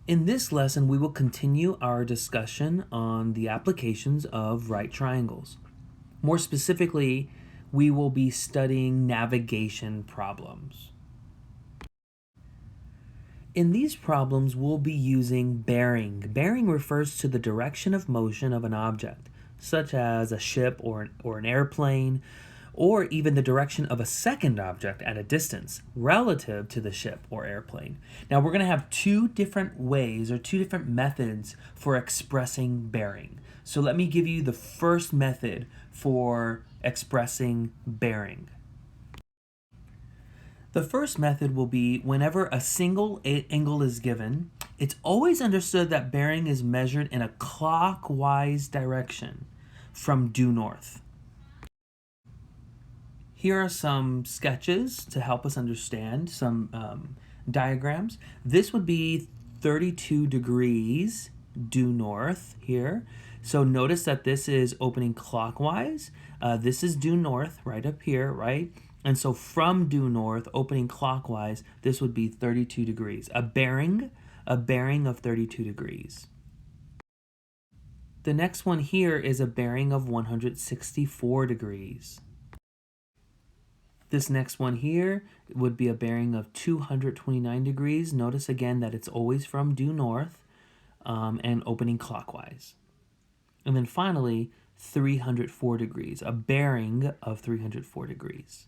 In this lesson, we will continue our discussion on the applications of right triangles. More specifically, we will be studying navigation problems. In these problems, we'll be using bearing. Bearing refers to the direction of motion of an object, such as a ship or an airplane, or even the direction of a second object at a distance relative to the ship or airplane. Now, we're going to have two different ways or two different methods for expressing bearing. So let me give you the first method for expressing bearing. The first method will be whenever a single angle is given, it's always understood that bearing is measured in a clockwise direction from due north. Here are some sketches to help us understand some diagrams. This would be 32 degrees due north here. So notice that this is opening clockwise. This is due north right up here, right? And so from due north, opening clockwise, this would be 32 degrees. A bearing of 32 degrees. The next one here is a bearing of 164 degrees. This next one here would be a bearing of 229 degrees. Notice again that it's always from due north and opening clockwise. And then finally, 304 degrees, a bearing of 304 degrees.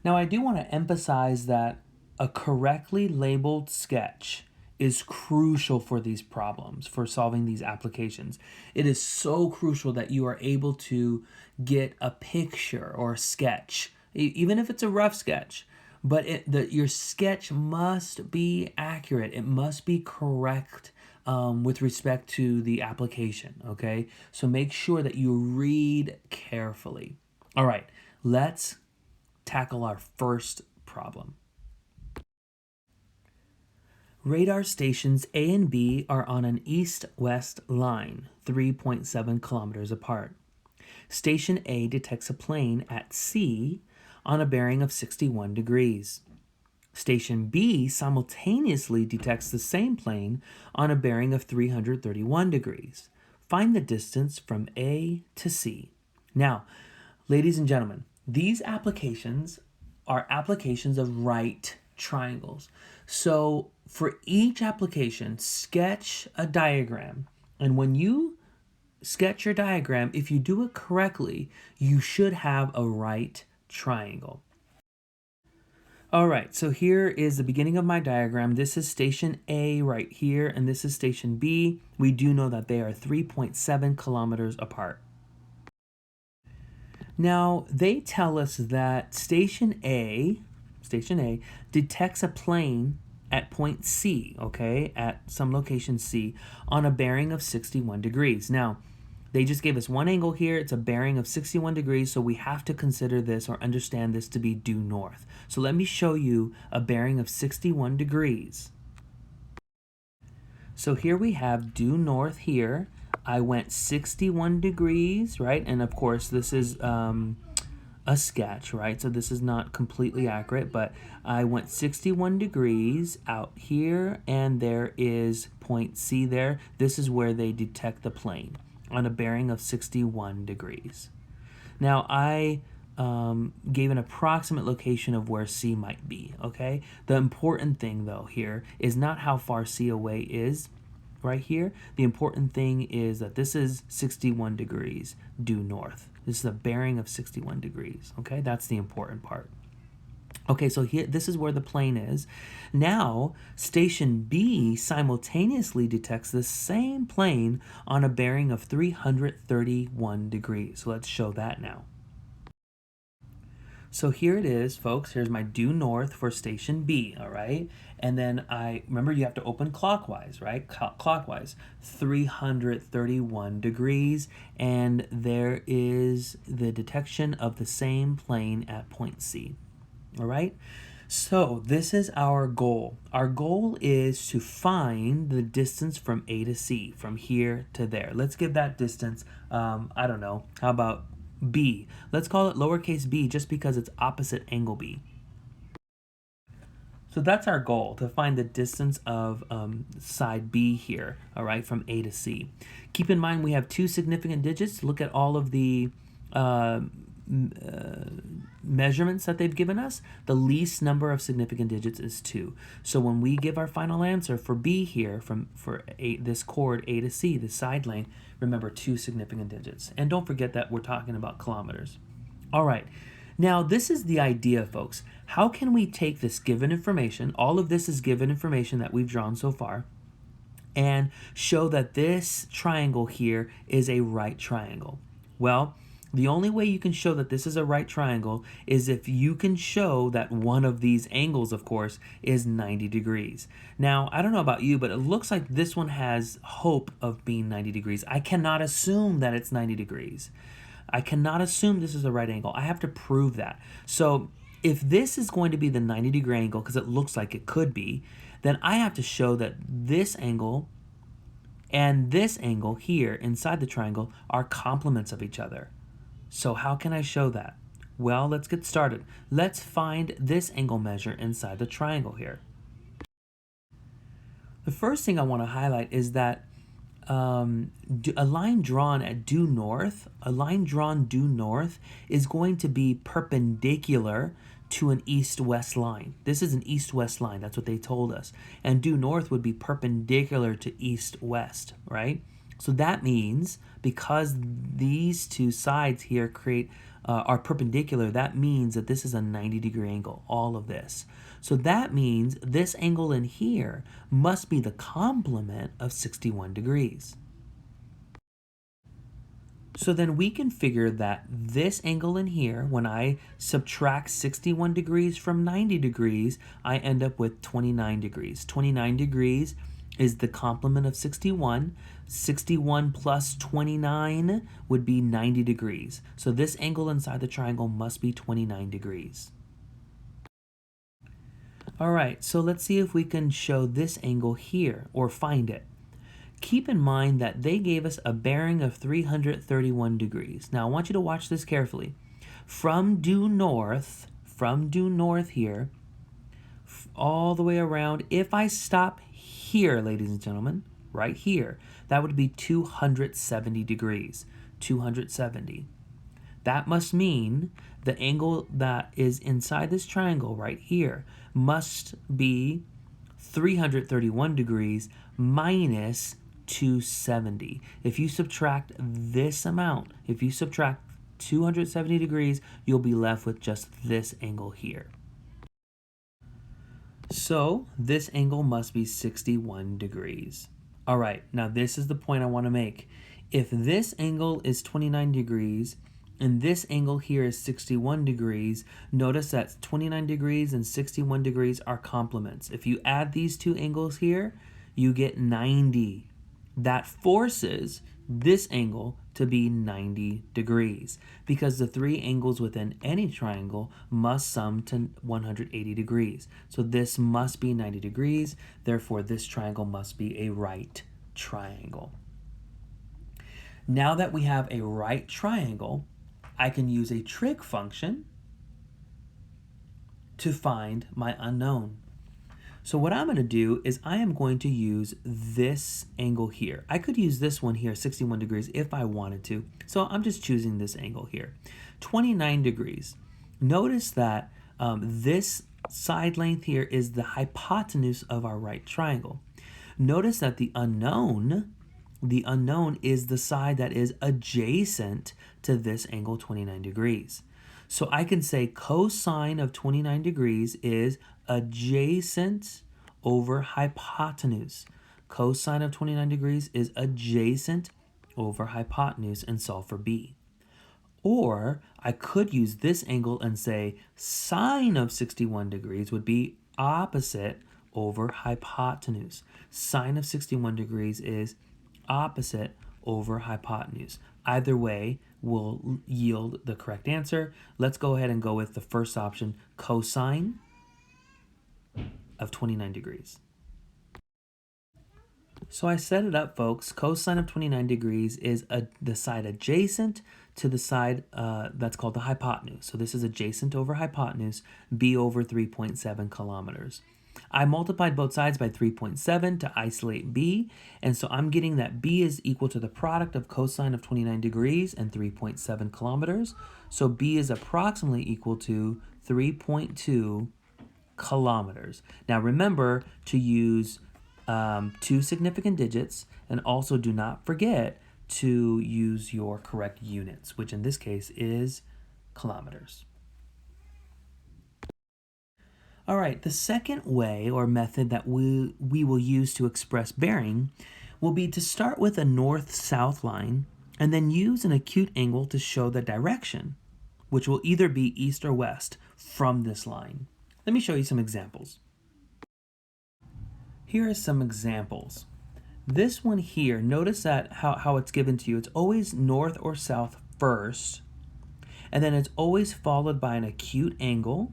Now, I do want to emphasize that a correctly labeled sketch is crucial for these problems, for solving these applications. It is so crucial that you are able to get a picture or a sketch, even if it's a rough sketch, but your sketch must be accurate. It must be correct with respect to the application, okay? So make sure that you read carefully. All right, let's tackle our first problem. Radar stations A and B are on an east-west line, 3.7 kilometers apart. Station A detects a plane at C on a bearing of 61 degrees. Station B simultaneously detects the same plane on a bearing of 331 degrees. Find the distance from A to C. Now, ladies and gentlemen, these applications are applications of right triangles. So for each application, sketch a diagram. And when you sketch your diagram, if you do it correctly, you should have a right triangle. All right, so here is the beginning of my diagram. This is station A right here, and this is station B. We do know that they are 3.7 kilometers apart. Now, they tell us that station A detects a plane at point C, okay, at some location C, on a bearing of 61 degrees. Now, they just gave us one angle here. It's a bearing of 61 degrees, so we have to consider this or understand this to be due north. So let me show you a bearing of 61 degrees. So here we have due north here. I went 61 degrees, right? And of course, this is a sketch, right? So this is not completely accurate, but I went 61 degrees out here, and there is point C there. This is where they detect the plane on a bearing of 61 degrees. Now, I gave an approximate location of where C might be, okay? The important thing, though, here is not how far C away is right here. The important thing is that this is 61 degrees due north. This is a bearing of 61 degrees, okay? That's the important part. Okay, so here, this is where the plane is. Now, station B simultaneously detects the same plane on a bearing of 331 degrees. So let's show that now. So here it is, folks. Here's my due north for station B, all right? And then remember you have to open clockwise, right? Clockwise, 331 degrees. And there is the detection of the same plane at point C, all right? So this is our goal. Our goal is to find the distance from A to C, from here to there. Let's give that distance, I don't know, how about B? Let's call it lowercase b just because it's opposite angle B. So that's our goal, to find the distance of side B here, all right, from A to C. Keep in mind we have two significant digits. Look at all of the measurements that they've given us. The least number of significant digits is 2. So when we give our final answer for B here, for this chord A to C, the side length, remember 2 significant digits. And don't forget that we're talking about kilometers. All right. Now, this is the idea, folks. How can we take this given information, all of this is given information that we've drawn so far, and show that this triangle here is a right triangle? Well, the only way you can show that this is a right triangle is if you can show that one of these angles, of course, is 90 degrees. Now, I don't know about you, but it looks like this one has hope of being 90 degrees. I cannot assume that it's 90 degrees. I cannot assume this is the right angle. I have to prove that. So if this is going to be the 90-degree angle, because it looks like it could be, then I have to show that this angle and this angle here inside the triangle are complements of each other. So how can I show that? Well, let's get started. Let's find this angle measure inside the triangle here. The first thing I want to highlight is that a line drawn due north is going to be perpendicular to an east-west line. This is an east-west line. That's what they told us. And due north would be perpendicular to east-west, right? So that means because these two sides here are perpendicular, that means that this is a 90-degree angle, all of this. So that means this angle in here must be the complement of 61 degrees. So then we can figure that this angle in here, when I subtract 61 degrees from 90 degrees, I end up with 29 degrees. 29 degrees is the complement of 61. 61 plus 29 would be 90 degrees. So this angle inside the triangle must be 29 degrees. All right, so let's see if we can show this angle here, or find it. Keep in mind that they gave us a bearing of 331 degrees. Now I want you to watch this carefully. From due north here, all the way around, if I stop here, ladies and gentlemen, right here, that would be 270 degrees, 270. That must mean the angle that is inside this triangle right here must be 331 degrees minus 270. If you subtract this amount, if you subtract 270 degrees, you'll be left with just this angle here. So this angle must be 61 degrees. All right, now this is the point I want to make. If this angle is 29 degrees and this angle here is 61 degrees, notice that 29 degrees and 61 degrees are complements. If you add these two angles here, you get 90. That forces this angle to be 90 degrees because the three angles within any triangle must sum to 180 degrees. So this must be 90 degrees, therefore this triangle must be a right triangle. Now that we have a right triangle, I can use a trig function to find my unknown. So what I'm going to do is I am going to use this angle here. I could use this one here, 61 degrees, if I wanted to. So I'm just choosing this angle here. 29 degrees. Notice that this side length here is the hypotenuse of our right triangle. Notice that the unknown is the side that is adjacent to this angle 29 degrees. So I can say cosine of 29 degrees is adjacent over hypotenuse. Cosine of 29 degrees is adjacent over hypotenuse and solve for B. Or I could use this angle and say sine of 61 degrees would be opposite over hypotenuse. Sine of 61 degrees is opposite over hypotenuse. Either way will yield the correct answer. Let's go ahead and go with the first option, cosine of 29 degrees. So I set it up, folks. Cosine of 29 degrees is the side adjacent to the side that's called the hypotenuse. So this is adjacent over hypotenuse, B over 3.7 kilometers. I multiplied both sides by 3.7 to isolate b, and so I'm getting that b is equal to the product of cosine of 29 degrees and 3.7 kilometers. So b is approximately equal to 3.2 kilometers. Now remember to use two significant digits, and also do not forget to use your correct units, which in this case is kilometers. All right, the second way or method that we will use to express bearing will be to start with a north-south line and then use an acute angle to show the direction, which will either be east or west from this line. Let me show you some examples. Here are some examples. This one here, notice that how it's given to you. It's always north or south first, and then it's always followed by an acute angle,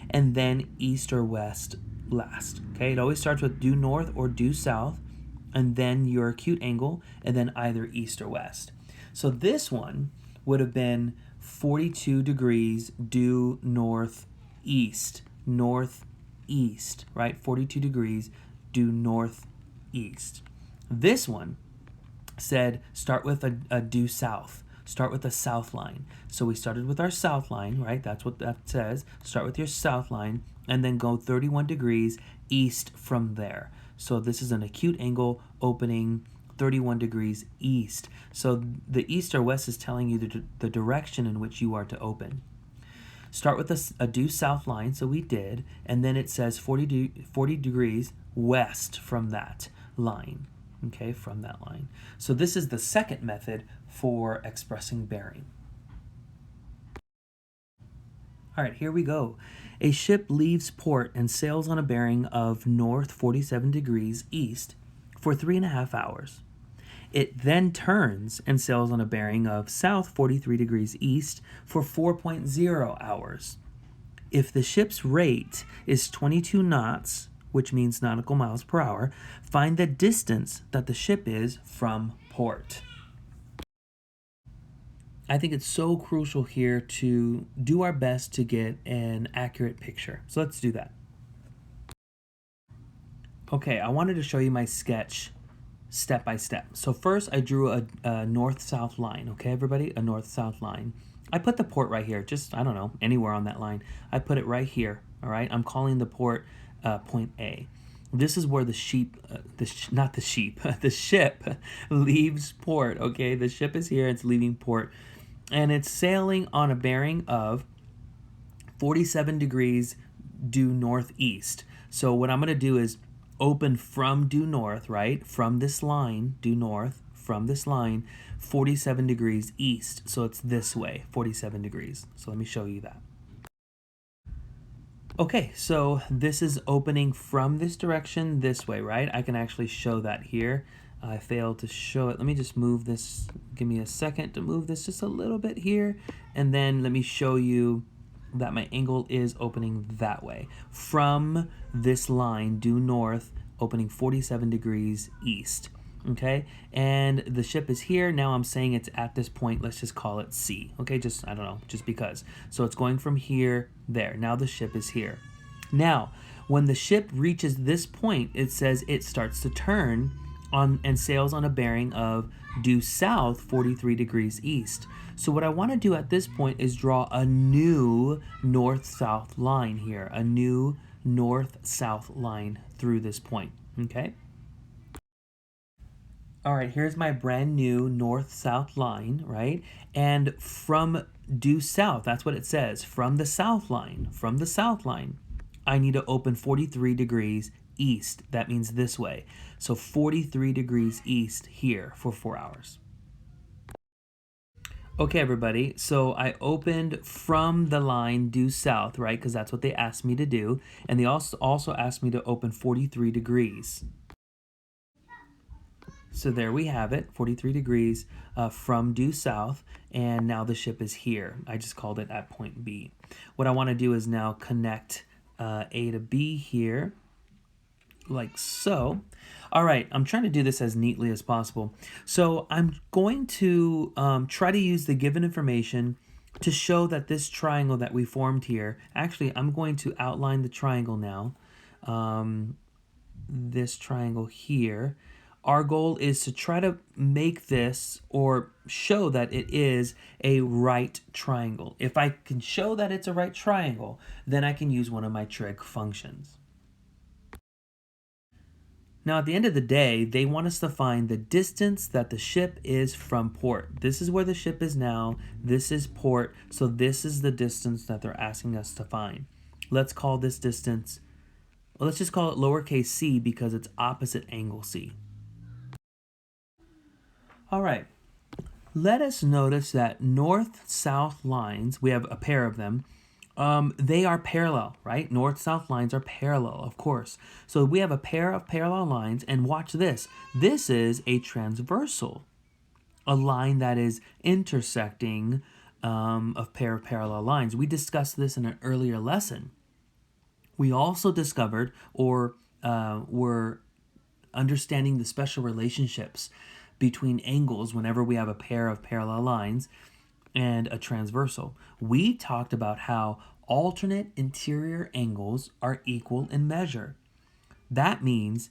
and then east or west last. Okay, it always starts with due north or due south, and then your acute angle, and then either east or west. So this one would have been 42 degrees due northeast, right? 42 degrees due northeast. This one said start with a due south. Start with the south line. So we started with our south line, right? That's what that says. Start with your south line and then go 31 degrees east from there. So this is an acute angle opening 31 degrees east. So the east or west is telling you the direction in which you are to open. Start with a due south line, so we did, and then it says 40 degrees west from that line. Okay, from that line. So this is the second method for expressing bearing. All right, here we go. A ship leaves port and sails on a bearing of north 47 degrees east for 3.5 hours. It then turns and sails on a bearing of south 43 degrees east for 4.0 hours. If the ship's rate is 22 knots, which means nautical miles per hour, find the distance that the ship is from port. I think it's so crucial here to do our best to get an accurate picture. So let's do that. Okay, I wanted to show you my sketch step by step. So first I drew a north-south line, okay everybody? A north-south line. I put the port right here, just, I don't know, anywhere on that line. I put it right here, all right? I'm calling the port point A. This is where the ship leaves port, okay? The ship is here, it's leaving port, and it's sailing on a bearing of 47 degrees due northeast. So what I'm going to do is open from due north, right? From this line, due north, from this line, 47 degrees east. So it's this way, 47 degrees. So let me show you that. Okay, so this is opening from this direction this way, right? I can actually show that here. I failed to show it. Let me just move this. Give me a second to move this just a little bit here. And then let me show you that my angle is opening that way. From this line, due north, opening 47 degrees east. Okay, and the ship is here. Now I'm saying it's at this point. Let's just call it C. Okay, just, I don't know, just because. So it's going from here, there. Now the ship is here. Now, when the ship reaches this point, it says it starts to turn on and sails on a bearing of due south 43 degrees east. So what I want to do at this point is draw a new north-south line here, a new north-south line through this point, okay? All right, here's my brand new north-south line, right? And from due south, that's what it says, from the south line, I need to open 43 degrees east. That means this way. So 43 degrees east here for 4 hours. Okay, everybody, so I opened from the line due south, right? Because that's what they asked me to do. And they also asked me to open 43 degrees. So there we have it, 43 degrees from due south, and now the ship is here. I just called it at point B. What I want to do is now connect A to B here, like so. All right, I'm trying to do this as neatly as possible. So I'm going to try to use the given information to show that this triangle that we formed here, actually, I'm going to outline the triangle now. This triangle here. Our goal is to try to make this or show that it is a right triangle. If I can show that it's a right triangle, then I can use one of my trig functions. Now, at the end of the day, they want us to find the distance that the ship is from port. This is where the ship is now. This is port. So this is the distance that they're asking us to find. Let's call this distance, well, let's just call it lowercase c because it's opposite angle c. All right. Let us notice that north-south lines, we have a pair of them, they are parallel, right? North-south lines are parallel, of course. So we have a pair of parallel lines, and watch this. This is a transversal, a line that is intersecting a pair of parallel lines. We discussed this in an earlier lesson. We also discovered, or were understanding the special relationships between angles whenever we have a pair of parallel lines and a transversal. We talked about how alternate interior angles are equal in measure. That means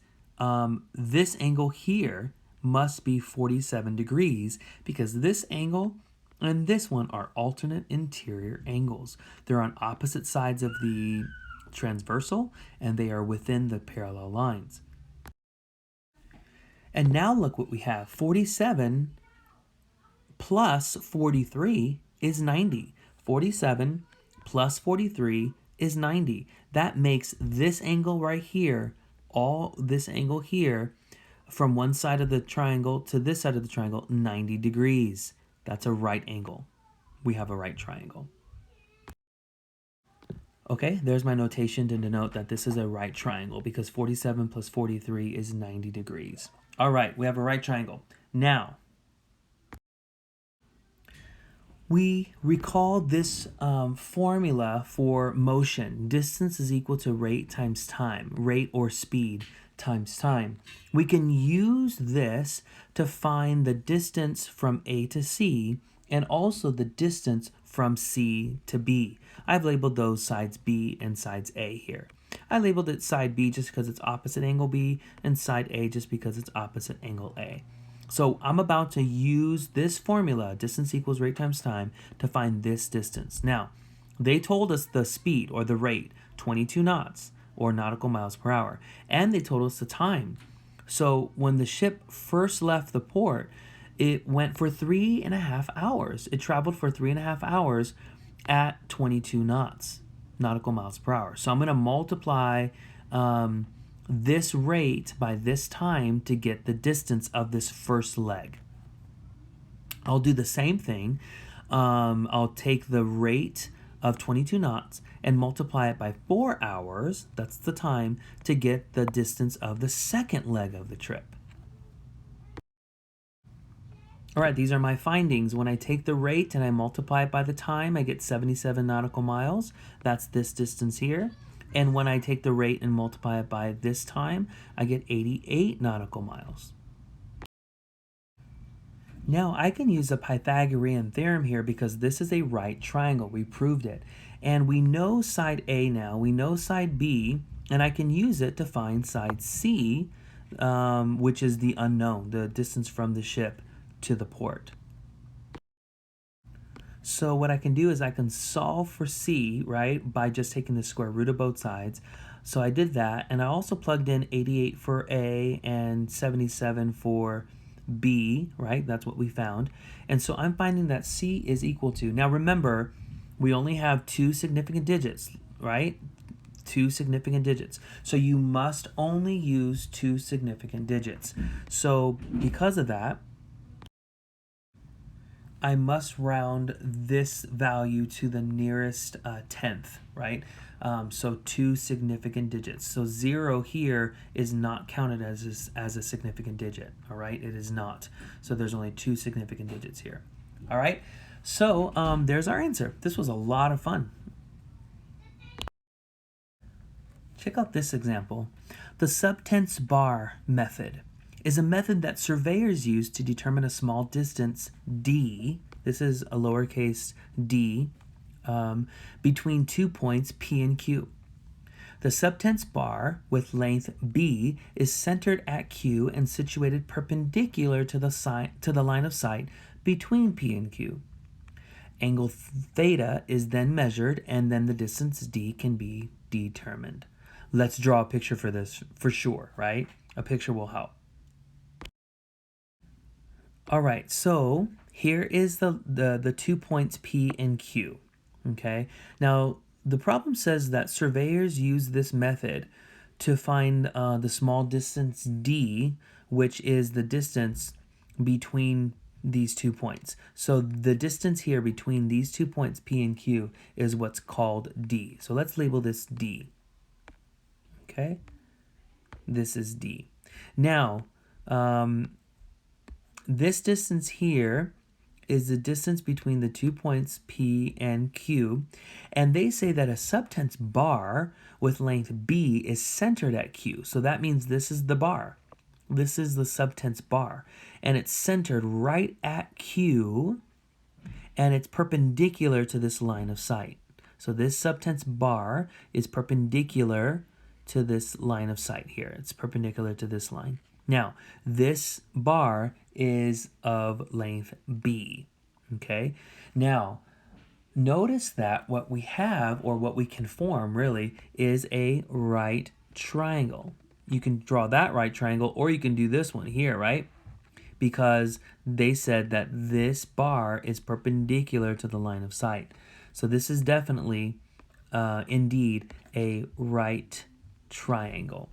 this angle here must be 47 degrees because this angle and this one are alternate interior angles. They're on opposite sides of the transversal and they are within the parallel lines. And now look what we have. 47 plus 43 is 90. 47 plus 43 is 90. That makes this angle right here, all this angle here, from one side of the triangle to this side of the triangle, 90 degrees. That's a right angle. We have a right triangle. Okay, there's my notation to denote that this is a right triangle because 47 plus 43 is 90 degrees. All right, we have a right triangle. Now, we recall this formula for motion. Distance is equal to rate times time, rate or speed times time. We can use this to find the distance from A to C and also the distance from C to B. I've labeled those sides B and sides A here. I labeled it side B just because it's opposite angle B and side A just because it's opposite angle A. So I'm about to use this formula, distance equals rate times time, to find this distance. Now, they told us the speed or the rate, 22 knots or nautical miles per hour, and they told us the time. So when the ship first left the port, it went for 3.5 hours. It traveled for 3.5 hours at 22 knots, nautical miles per hour. So I'm going to multiply this rate by this time to get the distance of this first leg. I'll do the same thing. I'll take the rate of 22 knots and multiply it by 4 hours, that's the time, to get the distance of the second leg of the trip. All right, these are my findings. When I take the rate and I multiply it by the time, I get 77 nautical miles. That's this distance here. And when I take the rate and multiply it by this time, I get 88 nautical miles. Now I can use a Pythagorean theorem here because this is a right triangle. We proved it. And we know side A now, we know side B, and I can use it to find side C, which is the unknown, the distance from the ship to the port. So what I can do is I can solve for C, right, by just taking the square root of both sides. So I did that, and I also plugged in 88 for A and 77 for B, right? That's what we found. And so I'm finding that C is equal to, now remember, we only have 2 significant digits, right? 2 significant digits. So you must only use 2 significant digits. So because of that, I must round this value to the nearest tenth, right? So 2 significant digits. So 0 here is not counted as a significant digit, all right? It is not. So there's only 2 significant digits here, all right? So there's our answer. This was a lot of fun. Check out this example. The subtense bar method is a method that surveyors use to determine a small distance d this is a lowercase d, between 2 points P and Q. The subtense bar with length B is centered at Q and situated perpendicular to the line of sight between P and Q. Angle theta is then measured, and then the distance D can be determined. Let's draw a picture for this for sure, right? A picture will help. All right, so here is the 2 points P and Q, okay? Now, the problem says that surveyors use this method to find the small distance D, which is the distance between these 2 points. So the distance here between these 2 points P and Q is what's called D. So let's label this D, okay? This is D. Now, this distance here is the distance between the 2 points P and Q, and they say that a subtense bar with length B is centered at Q. So that means this is the bar. This is the subtense bar, and it's centered right at Q, and it's perpendicular to this line of sight. So this subtense bar is perpendicular to this line of sight here. It's perpendicular to this line. Now, this bar is of length B, okay? Now, notice that what we have, or what we can form really, is a right triangle. You can draw that right triangle, or you can do this one here, right? Because they said that this bar is perpendicular to the line of sight. So this is definitely, indeed, a right triangle.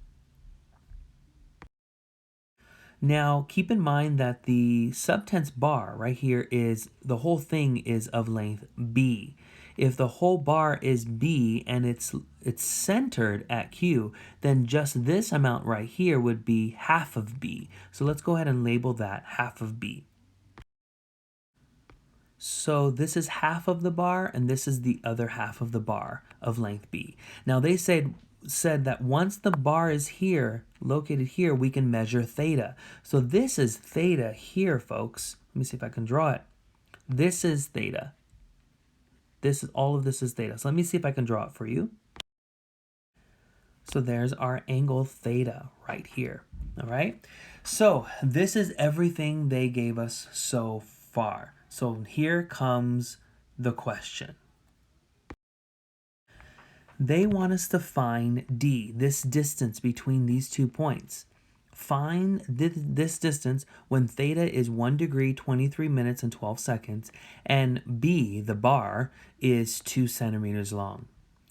Now, keep in mind that the subtense bar right here is, the whole thing is of length B. If the whole bar is B and it's centered at Q, then just this amount right here would be half of B. So let's go ahead and label that half of B. So this is half of the bar, and this is the other half of the bar of length B. Now they said that once the bar is here, located here, we can measure theta. So this is theta here, folks. Let me see if I can draw it. This is theta. All of this is theta. So let me see if I can draw it for you. So there's our angle theta right here. All right. So this is everything they gave us so far. So here comes the question. They want us to find D, this distance between these 2 points. Find this distance when theta is 1 degree, 23 minutes, and 12 seconds, and B, the bar, is 2 centimeters long.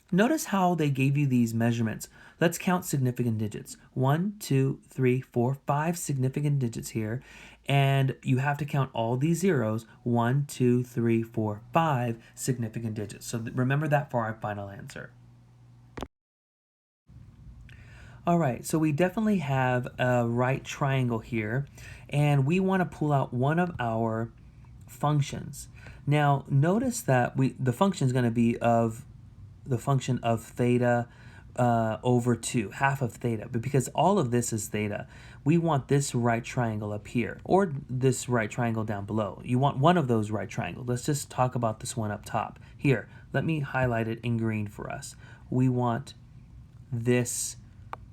Notice how they gave you these measurements. Let's count significant digits. 1, 2, 3, 4, 5 significant digits here, and you have to count all these zeros. 1, 2, 3, 4, 5 significant digits. So remember that for our final answer. All right, so we definitely have a right triangle here, and we want to pull out one of our functions. Now, notice that the function is going to be of the function of theta over 2, half of theta. But because all of this is theta, we want this right triangle up here, or this right triangle down below. You want one of those right triangles. Let's just talk about this one up top. Here, let me highlight it in green for us. We want this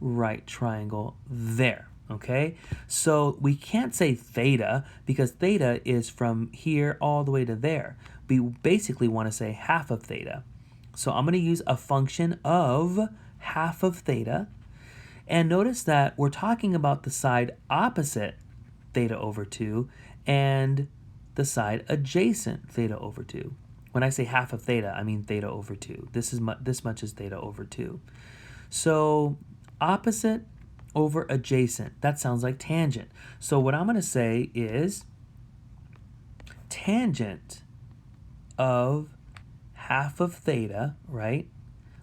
right triangle there, okay? So we can't say theta because theta is from here all the way to there. We basically want to say half of theta. So I'm going to use a function of half of theta. And notice that we're talking about the side opposite theta over 2 and the side adjacent theta over 2. When I say half of theta, I mean theta over 2. This much is theta over 2. So opposite over adjacent, that sounds like tangent. So what I'm going to say is tangent of half of theta, right,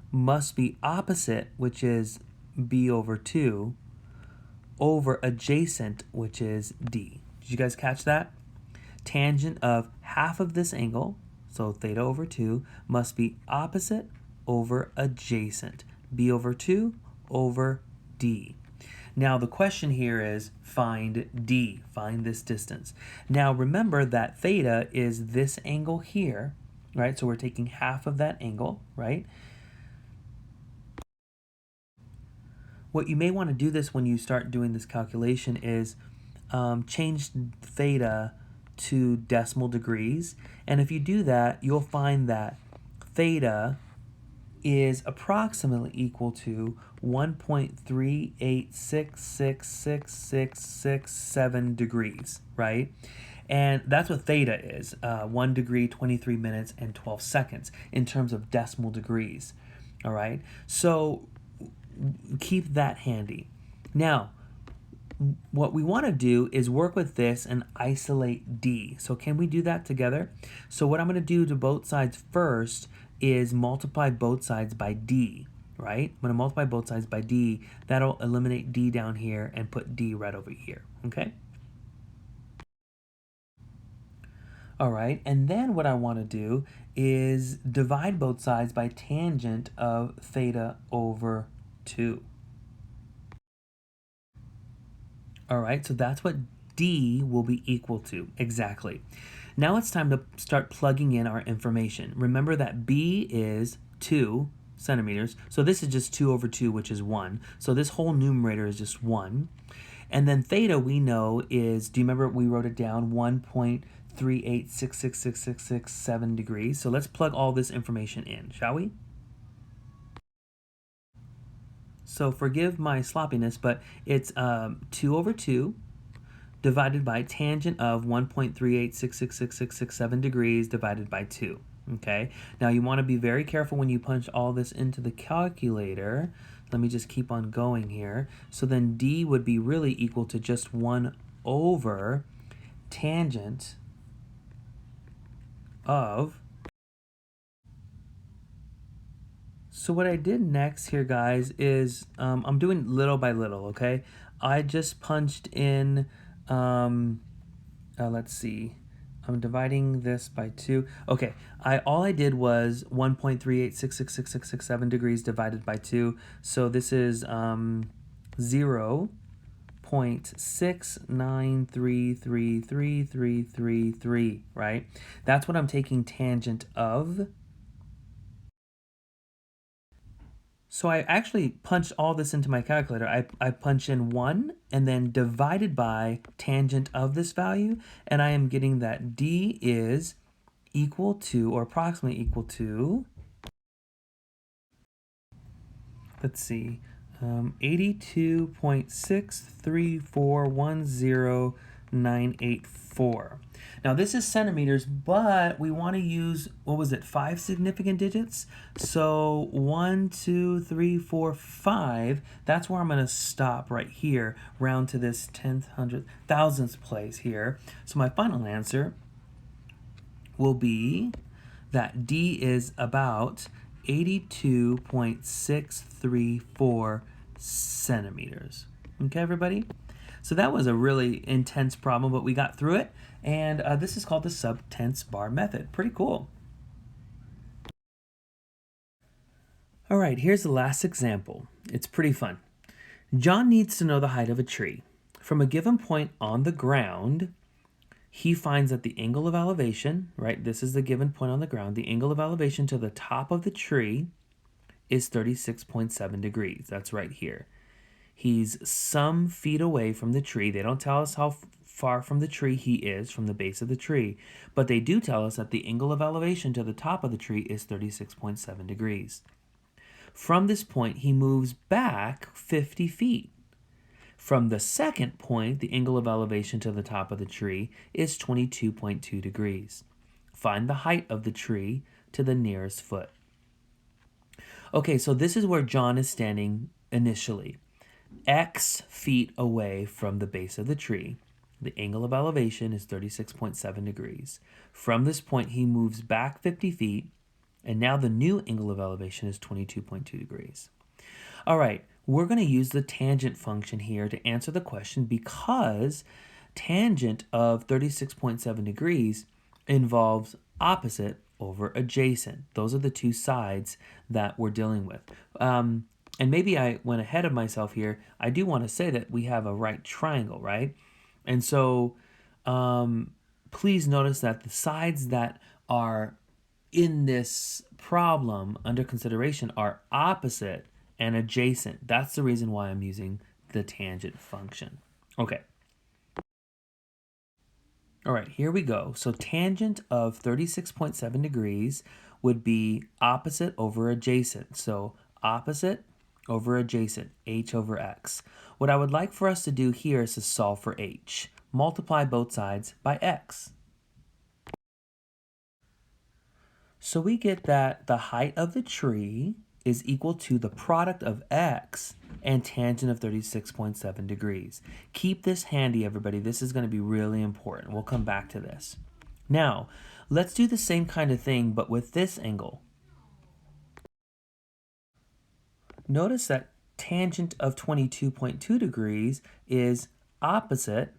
must be opposite, which is b over 2, over adjacent, which is d. Did you guys catch that? Tangent of half of this angle, so theta over 2, must be opposite over adjacent, b over 2 over d. Now the question here is find D, find this distance. Now remember that theta is this angle here, right? So we're taking half of that angle, right? What you may want to do this when you start doing this calculation is change theta to decimal degrees. And if you do that, you'll find that theta is approximately equal to 1.386666667 degrees, right? And that's what theta is, 1 degree, 23 minutes, and 12 seconds in terms of decimal degrees, all right? So keep that handy. Now, what we want to do is work with this and isolate D. So can we do that together? So what I'm going to do to both sides first is multiply both sides by D, right? I'm going to multiply both sides by D. That'll eliminate D down here and put D right over here, okay? All right, and then what I want to do is divide both sides by tangent of theta over 2. All right, so that's what D will be equal to, exactly. Now it's time to start plugging in our information. Remember that B is 2 centimeters, so this is just 2 over 2, which is 1. So this whole numerator is just 1. And then theta we know is, do you remember we wrote it down, 1.386666667 degrees. So let's plug all this information in, shall we? So forgive my sloppiness, but it's 2 over 2 divided by tangent of 1.386666667 degrees divided by 2. Okay, now you want to be very careful when you punch all this into the calculator. Let me just keep on going here. So then D would be really equal to just 1 over tangent of. So what I did next here, guys, is I'm doing little by little, okay? I just punched in, let's see, I'm dividing this by 2. Okay, all I did was 1.386666667 degrees divided by 2. So this is 0.69333333, right? That's what I'm taking tangent of. So I actually punched all this into my calculator. I punch in 1 and then divided by tangent of this value, and I am getting that D is equal to, or approximately equal to, let's see, 82.63410,984. Now this is centimeters, but we want to use, what was it, 5 significant digits? So 1, 2, 3, 4, 5. That's where I'm going to stop right here, round to this 10th, 100th, 1000th place here. So my final answer will be that D is about 82.634 centimeters. Okay, everybody? So that was a really intense problem, but we got through it. And this is called the subtense bar method. Pretty cool. All right, here's the last example. It's pretty fun. John needs to know the height of a tree. From a given point on the ground, he finds that the angle of elevation, right, this is the given point on the ground, the angle of elevation to the top of the tree is 36.7 degrees. That's right here. He's some feet away from the tree. They don't tell us how far from the tree he is, from the base of the tree, but they do tell us that the angle of elevation to the top of the tree is 36.7 degrees. From this point, he moves back 50 feet. From the second point, the angle of elevation to the top of the tree is 22.2 degrees. Find the height of the tree to the nearest foot. Okay, so this is where John is standing initially. X feet away from the base of the tree. The angle of elevation is 36.7 degrees. From this point, he moves back 50 feet, and now the new angle of elevation is 22.2 degrees. All right, we're going to use the tangent function here to answer the question because tangent of 36.7 degrees involves opposite over adjacent. Those are the two sides that we're dealing with. And maybe I went ahead of myself here. I do want to say that we have a right triangle, right? And so please notice that the sides that are in this problem under consideration are opposite and adjacent. That's the reason why I'm using the tangent function. Okay. All right, here we go. So tangent of 36.7 degrees would be opposite over adjacent. So opposite over adjacent, h over x. What I would like for us to do here is to solve for h. Multiply both sides by x. So we get that the height of the tree is equal to the product of x and tangent of 36.7 degrees. Keep this handy, everybody. This is going to be really important. We'll come back to this. Now, let's do the same kind of thing, but with this angle. Notice that tangent of 22.2 degrees is opposite,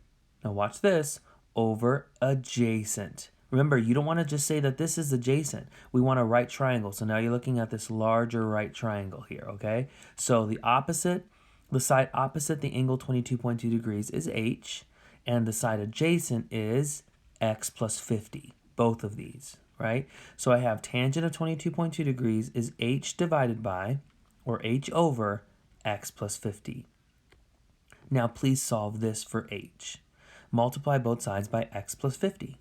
now watch this, over adjacent. Remember, you don't want to just say that this is adjacent. We want a right triangle. So now you're looking at this larger right triangle here, okay? So the side opposite the angle 22.2 degrees is h, and the side adjacent is x plus 50, both of these, right? So I have tangent of 22.2 degrees is h divided by, or h over, x plus 50. Now please solve this for h. Multiply both sides by x plus 50.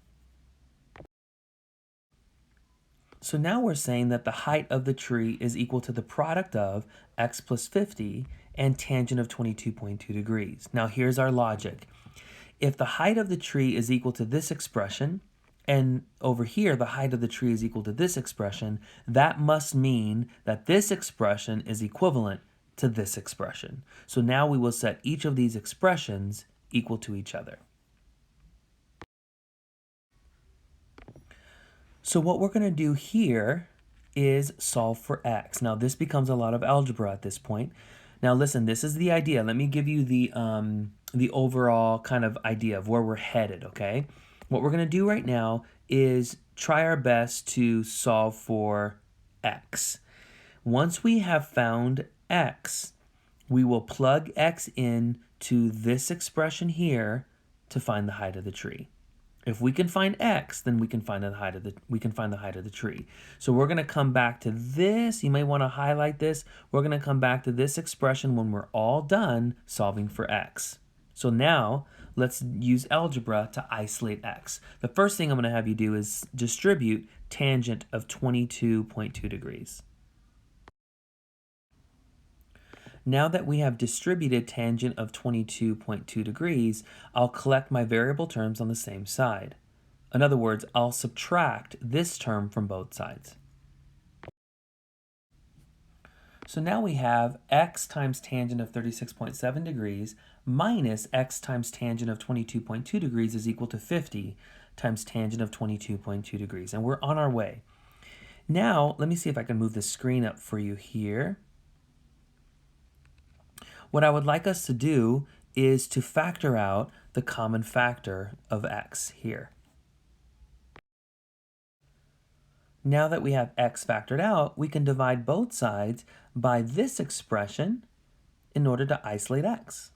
So now we're saying that the height of the tree is equal to the product of x plus 50 and tangent of 22.2 degrees. Now here's our logic. If the height of the tree is equal to this expression, and over here the height of the tree is equal to this expression, that must mean that this expression is equivalent to this expression. So now we will set each of these expressions equal to each other. So what we're going to do here is solve for x. Now this becomes a lot of algebra at this point. Now listen, this is the idea. Let me give you the overall kind of idea of where we're headed, okay? What we're going to do right now is try our best to solve for x. Once we have found x, we will plug x in to this expression here to find the height of the tree. If we can find x, then we can find the height of the tree. So we're going to come back to this. You may want to highlight this. We're going to come back to this expression when we're all done solving for x. So now let's use algebra to isolate x. The first thing I'm going to have you do is distribute tangent of 22.2 degrees. Now that we have distributed tangent of 22.2 degrees, I'll collect my variable terms on the same side. In other words, I'll subtract this term from both sides. So now we have x times tangent of 36.7 degrees minus x times tangent of 22.2 degrees is equal to 50 times tangent of 22.2 degrees. And we're on our way. Now, let me see if I can move the screen up for you here. What I would like us to do is to factor out the common factor of x here. Now that we have x factored out, we can divide both sides by this expression in order to isolate x.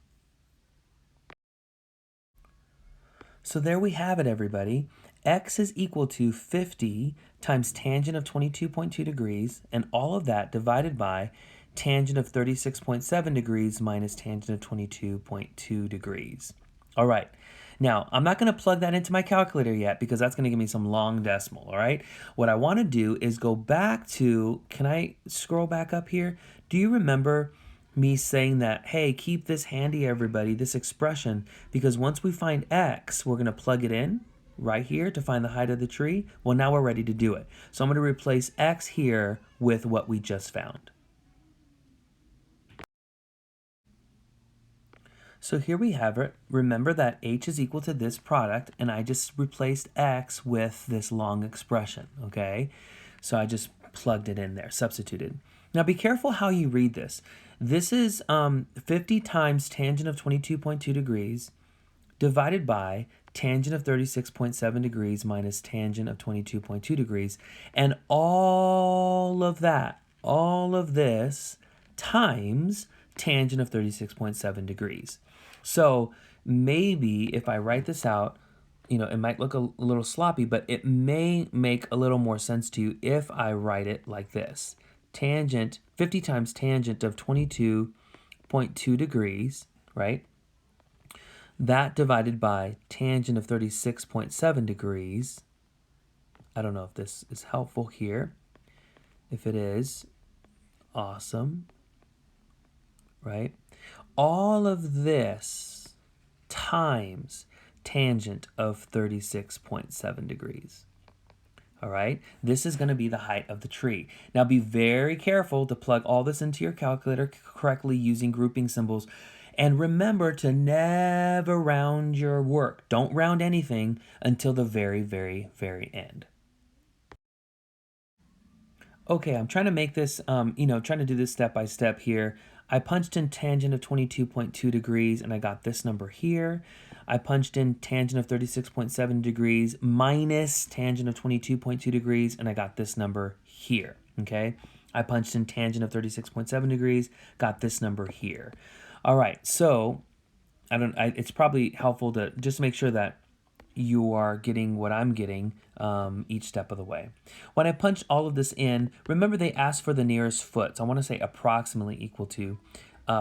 So there we have it, everybody. X is equal to 50 times tangent of 22.2 degrees, and all of that divided by tangent of 36.7 degrees minus tangent of 22.2 degrees. All right. Now, I'm not going to plug that into my calculator yet because that's going to give me some long decimal, all right? What I want to do is go back to, can I scroll back up here? Do you remember me saying that, hey, keep this handy, everybody, this expression, because once we find x, we're going to plug it in right here to find the height of the tree? Well, now we're ready to do it. So I'm going to replace x here with what we just found. So here we have it. Remember that h is equal to this product, and I just replaced x with this long expression, okay? So I just plugged it in there, substituted. Now be careful how you read this. This is 50 times tangent of 22.2 degrees divided by tangent of 36.7 degrees minus tangent of 22.2 degrees. And all of that, all of this times tangent of 36.7 degrees. So maybe if I write this out, it might look a little sloppy, but it may make a little more sense to you if I write it like this. Tangent, 50 times tangent of 22.2 degrees, right? That divided by tangent of 36.7 degrees. I don't know if this is helpful here. If it is, awesome, right? All of this times tangent of 36.7 degrees. All right, this is going to be the height of the tree. Now be very careful to plug all this into your calculator correctly using grouping symbols. And remember to never round your work. Don't round anything until the very, very, very end. Okay, I'm trying to make this, trying to do this step by step here. I punched in tangent of 22.2 degrees and I got this number here. I punched in tangent of 36.7 degrees minus tangent of 22.2 degrees and I got this number here, okay? I punched in tangent of 36.7 degrees, got this number here. All right, so it's probably helpful to just make sure that you are getting what I'm getting each step of the way. When I punch all of this in, remember they asked for the nearest foot. So I want to say approximately equal to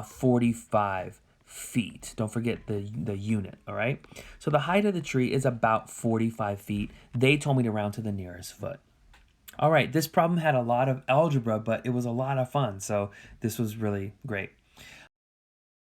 45 feet. Don't forget the unit, all right? So the height of the tree is about 45 feet. They told me to round to the nearest foot. All right, this problem had a lot of algebra, but it was a lot of fun. So this was really great.